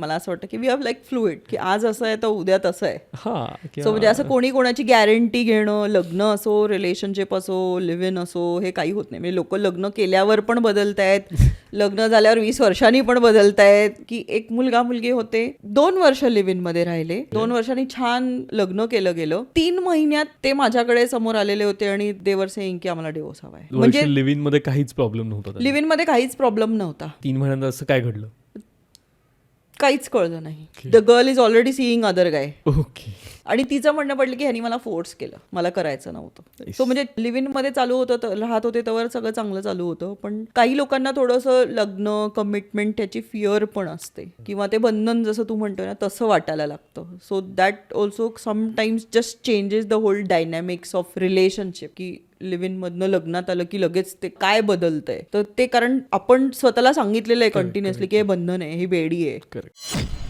मला असं वाटतं की वी हॅव लाईक फ्लुइड, की आज असं आहे तर उद्या तसं आहे. हा सो म्हणजे असं कोणी कोणाची गॅरंटी घेणं, लग्न असो, रिलेशनशिप असो, लिव्ह इन असो, हे काही होत नाही. म्हणजे लोक लग्न केल्यावर पण बदलतायत, लग्न झाल्यावर 20 वर्षांनी पण बदलतायत. की एक मुलगा मुलगी होते, 2 वर्ष लिव्ह इन मध्ये राहिले, 2 वर्षांनी छान लग्न केलं गेलं, 3 महिन्यात ते माझ्याकडे समोर आलेले होते आणि दे वर सेइंग की आम्हाला डिवोर्स हवाय. म्हणजे लिव्ह इन मध्ये काहीच प्रॉब्लेम नव्हता. लिव्ह इन मध्ये काहीच प्रॉब्लेम नव्हता. 3 महिन्यात असं काय घडलं? काहीच कळलं नाही. The girl is already seeing other guy. Okay. आणि तिचं म्हणणं पडलं की ह्यांनी मला फोर्स केलं, मला करायचं नव्हतं. सो म्हणजे लिव्ह इन मध्ये चालू होतं, राहत होते तेव्हा सगळं चांगलं चालू होतं. पण काही लोकांना थोडंसं लग्न, कमिटमेंट त्याची फिअर पण असते, किंवा ते बंधन जसं तू म्हणतोय ना तसं वाटायला लागतं. So that also sometimes just changes the whole dynamics of relationship. की लिव्ह इन मधनं लग्नात आलं की लगेच ते काय बदलतंय, तर ते कारण आपण स्वतःला सांगितलेलं आहे कंटिन्युअसली की हे बंधन आहे, ही बेडी आहे. करेक्ट.